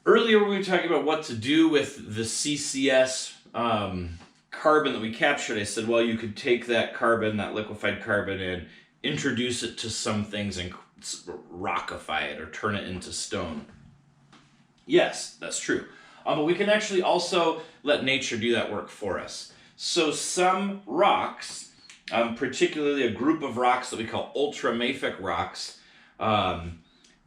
Earlier we were talking about what to do with the CCS carbon that we captured. I said, well, you could take that carbon, that liquefied carbon, and introduce it to some things and rockify it or turn it into stone. Yes, that's true. But we can actually also let nature do that work for us. So some rocks, particularly a group of rocks that we call ultramafic rocks,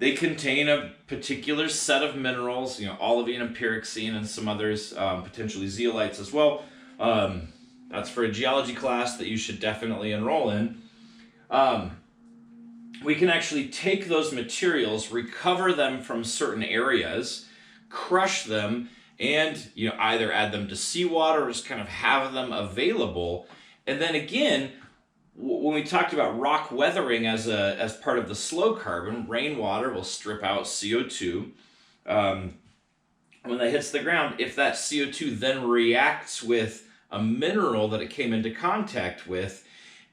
they contain a particular set of minerals, olivine and pyroxene and some others, potentially zeolites as well. That's for a geology class that you should definitely enroll in. We can actually take those materials, recover them from certain areas, crush them, and either add them to seawater or just kind of have them available. And then again, when we talked about rock weathering as part of the slow carbon, rainwater will strip out CO2. When that hits the ground, if that CO2 then reacts with a mineral that it came into contact with,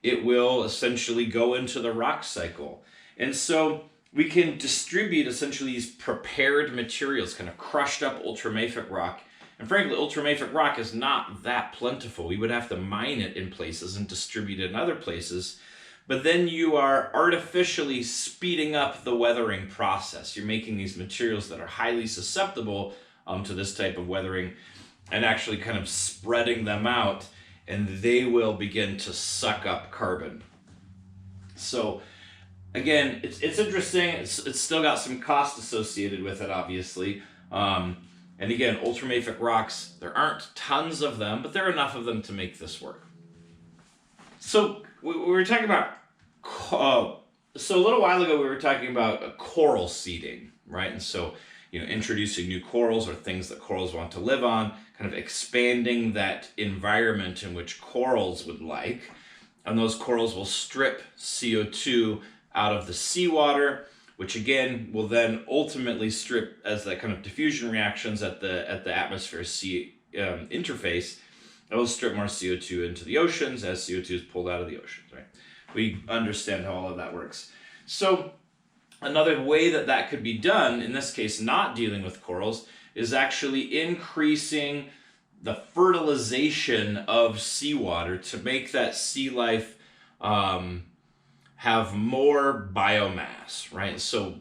it will essentially go into the rock cycle. And so we can distribute essentially these prepared materials, kind of crushed up ultramafic rock. And frankly, ultramafic rock is not that plentiful. We would have to mine it in places and distribute it in other places. But then you are artificially speeding up the weathering process. You're making these materials that are highly susceptible to this type of weathering and actually kind of spreading them out, and they will begin to suck up carbon. So again, it's interesting. It's still got some cost associated with it, obviously. And again, ultramafic rocks, there aren't tons of them, but there are enough of them to make this work. So we were talking about, so a little while ago we were talking about coral seeding, right? And so, introducing new corals or things that corals want to live on, kind of expanding that environment in which corals would like. And those corals will strip CO2 out of the seawater, which again will then ultimately strip, as that kind of diffusion reactions at the atmosphere sea interface, it will strip more CO2 into the oceans as CO2 is pulled out of the oceans, right? We understand how all of that works. So another way that could be done, in this case not dealing with corals, is actually increasing the fertilization of seawater to make that sea life have more biomass, right? So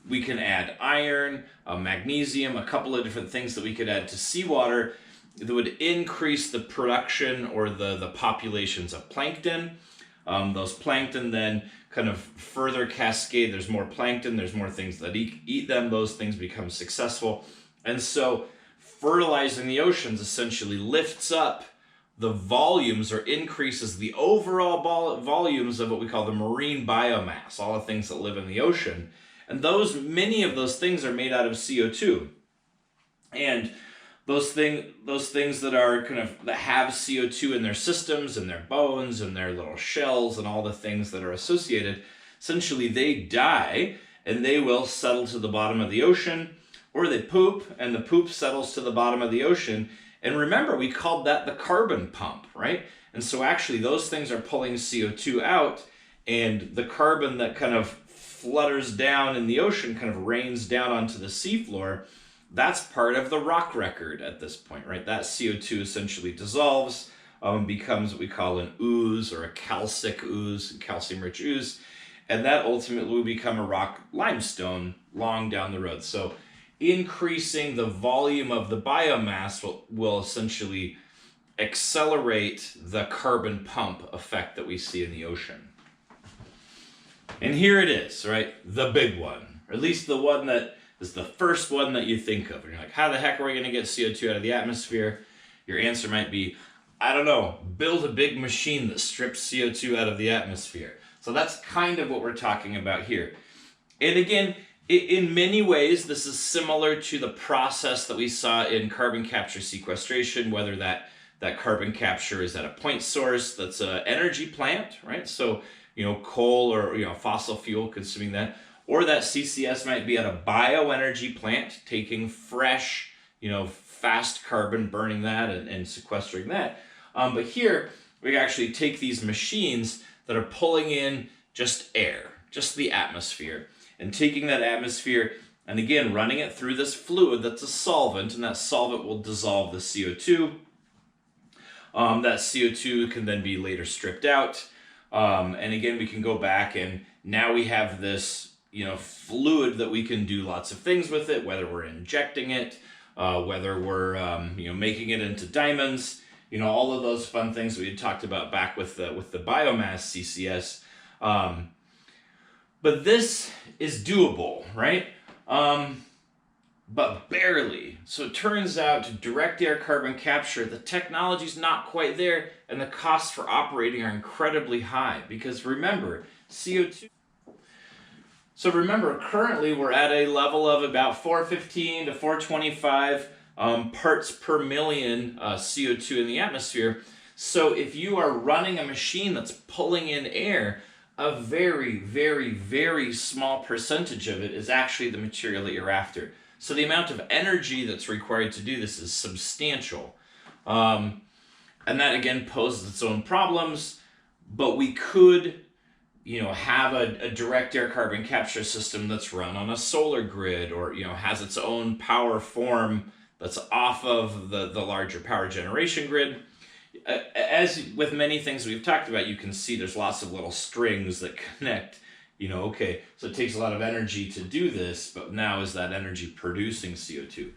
we can add iron, magnesium, a couple of different things that we could add to seawater that would increase the production or the populations of plankton. Those plankton then kind of further cascade. There's more plankton, there's more things that eat them, those things become successful. And so fertilizing the oceans essentially lifts up the volumes or increases the overall volumes of what we call the marine biomass, all the things that live in the ocean. And many of those things are made out of CO2. And those things that are that have CO2 in their systems and their bones and their little shells and all the things that are associated, essentially they die and they will settle to the bottom of the ocean, or they poop and the poop settles to the bottom of the ocean. And remember, we called that the carbon pump, right? And so actually those things are pulling CO2 out, and the carbon that kind of flutters down in the ocean kind of rains down onto the seafloor. That's part of the rock record at this point, right? That CO2 essentially dissolves, becomes what we call an ooze or a calcic ooze, calcium-rich ooze, and that ultimately will become a rock limestone long down the road. So increasing the volume of the biomass will essentially accelerate the carbon pump effect that we see in the ocean. And here it is, right? The big one, or at least the one that is the first one that you think of. And you're like, how the heck are we going to get CO2 out of the atmosphere? Your answer might be, I don't know, build a big machine that strips CO2 out of the atmosphere. So that's kind of what we're talking about here. And again, in many ways, this is similar to the process that we saw in carbon capture sequestration, whether that carbon capture is at a point source that's an energy plant, right? So, coal or, fossil fuel consuming that, or that CCS might be at a bioenergy plant, taking fresh, fast carbon, burning that and sequestering that. But here, we actually take these machines that are pulling in just air, just the atmosphere, and taking that atmosphere And again, running it through this fluid that's a solvent, and that solvent will dissolve the CO2. That CO2 can then be later stripped out. And again, we can go back and now we have this, fluid that we can do lots of things with it, whether we're injecting it, whether we're, making it into diamonds, all of those fun things we had talked about back with the biomass CCS. But this is doable, right? But barely. So it turns out direct air carbon capture, the technology's not quite there, and the costs for operating are incredibly high. Because remember, CO2. So remember, currently we're at a level of about 415 to 425 parts per million CO2 in the atmosphere. So if you are running a machine that's pulling in air, a very, very, very small percentage of it is actually the material that you're after. So the amount of energy that's required to do this is substantial. And that again poses its own problems, but we could, have a direct air carbon capture system that's run on a solar grid or, has its own power form that's off of the larger power generation grid. As with many things we've talked about, you can see there's lots of little strings that connect. Okay, so it takes a lot of energy to do this, but now is that energy producing CO2?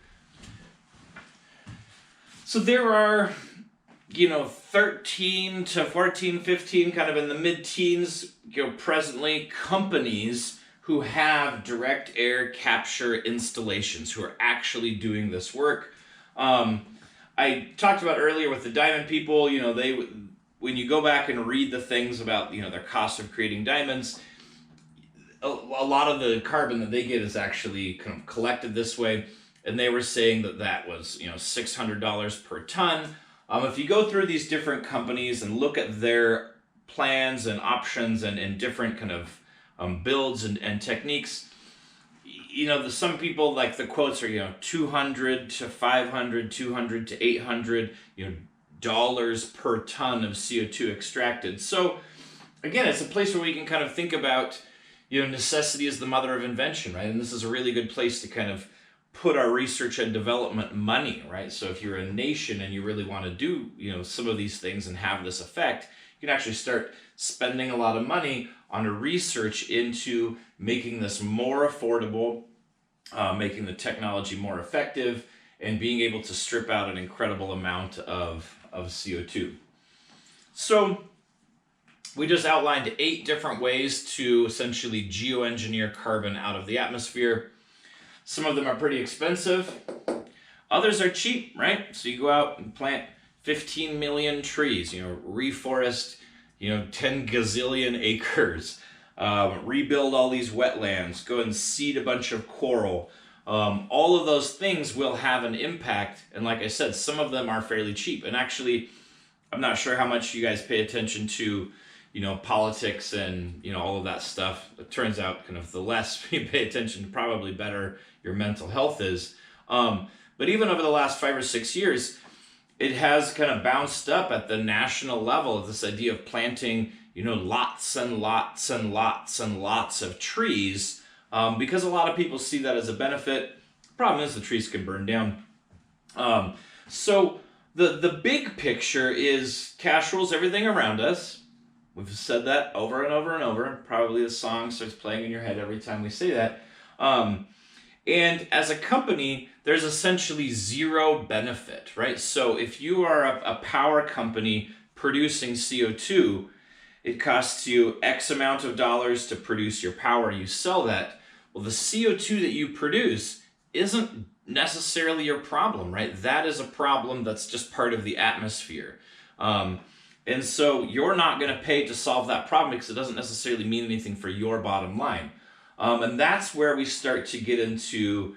So there are, 13 to 14, 15, kind of in the mid-teens, presently companies who have direct air capture installations, who are actually doing this work. I talked about earlier with the diamond people, when you go back and read the things about, their cost of creating diamonds, a lot of the carbon that they get is actually kind of collected this way, and they were saying that was $600 per ton. If you go through these different companies and look at their plans and options and different kind of builds and techniques, some people, like the quotes are 200 to 500, 200 to 800 dollars per ton of CO2 extracted. So again, it's a place where we can kind of think about necessity is the mother of invention, right? And this is a really good place to kind of put our research and development money, right? So if you're a nation and you really want to do, some of these things and have this effect, you can actually start spending a lot of money on a research into making this more affordable, making the technology more effective, and being able to strip out an incredible amount of CO2. So we just outlined 8 different ways to essentially geoengineer carbon out of the atmosphere. Some of them are pretty expensive. Others are cheap, right? So you go out and plant 15 million trees, reforest, 10 gazillion acres, rebuild all these wetlands, go and seed a bunch of coral. All of those things will have an impact. And like I said, some of them are fairly cheap. And actually, I'm not sure how much you guys pay attention to politics and, all of that stuff. It turns out kind of the less you pay attention, probably better your mental health is. But even over the last 5 or 6 years, it has kind of bounced up at the national level of this idea of planting, lots and lots and lots and lots of trees, because a lot of people see that as a benefit. The problem is the trees can burn down. So the big picture is cash rules everything around us. We've said that over and over and over. Probably the song starts playing in your head every time we say that. And as a company, there's essentially zero benefit, right? So if you are a power company producing CO2, it costs you X amount of dollars to produce your power. You sell that. Well, the CO2 that you produce isn't necessarily your problem, right? That is a problem that's just part of the atmosphere. And so you're not going to pay to solve that problem because it doesn't necessarily mean anything for your bottom line. And that's where we start to get into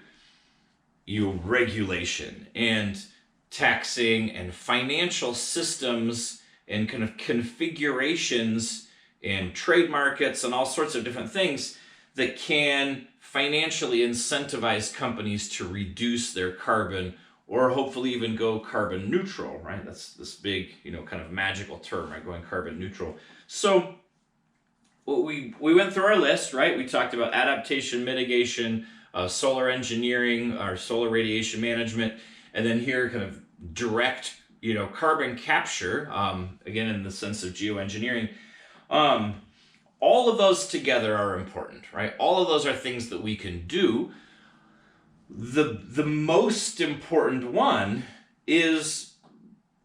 regulation and taxing and financial systems and kind of configurations and trade markets and all sorts of different things that can financially incentivize companies to reduce their carbon or hopefully even go carbon neutral, right? That's this big, kind of magical term, right? Going carbon neutral. So we went through our list, right? We talked about adaptation, mitigation, solar engineering, or solar radiation management, and then here kind of direct, carbon capture, again, in the sense of geoengineering. All of those together are important, right? All of those are things that we can do. The most important one is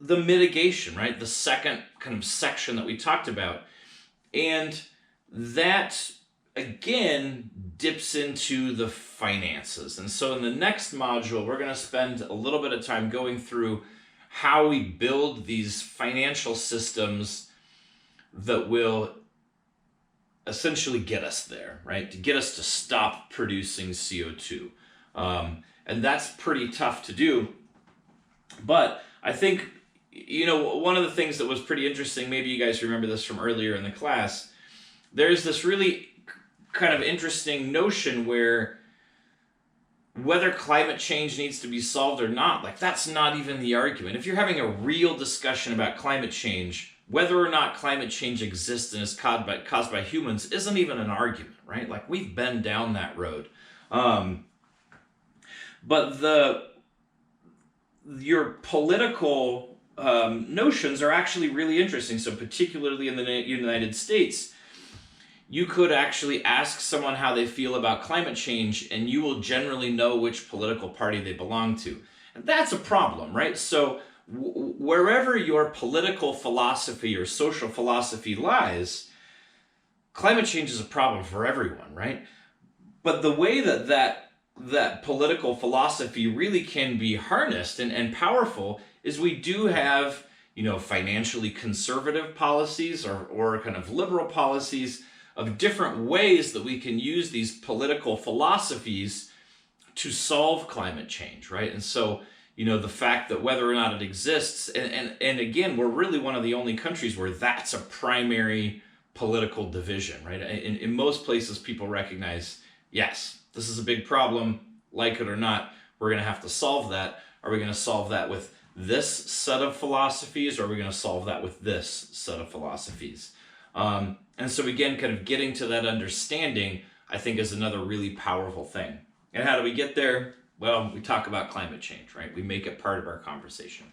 the mitigation, right? The second kind of section that we talked about. And that, again, dips into the finances. And so in the next module, we're going to spend a little bit of time going through how we build these financial systems that will essentially get us there, right? To get us to stop producing CO2. And that's pretty tough to do. But I think, one of the things that was pretty interesting, maybe you guys remember this from earlier in the class, there's this really kind of interesting notion where whether climate change needs to be solved or not, like that's not even the argument. If you're having a real discussion about climate change, whether or not climate change exists and is caused by humans isn't even an argument, right? Like we've been down that road. But your political notions are actually really interesting. So particularly in the United States, you could actually ask someone how they feel about climate change, and you will generally know which political party they belong to. And that's a problem, right? So wherever your political philosophy or social philosophy lies, climate change is a problem for everyone, right? But the way that political philosophy really can be harnessed and powerful is we do have, financially conservative policies or kind of liberal policies of different ways that we can use these political philosophies to solve climate change, right? And so, the fact that whether or not it exists, and again, we're really one of the only countries where that's a primary political division, right? In most places, people recognize, yes, this is a big problem, like it or not, we're going to have to solve that. Are we going to solve that with this set of philosophies, or are we going to solve that with this set of philosophies? And so again, kind of getting to that understanding, I think, is another really powerful thing. And how do we get there? Well, we talk about climate change, right? We make it part of our conversation.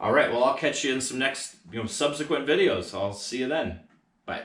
All right, well, I'll catch you in some next, subsequent videos. I'll see you then. Bye.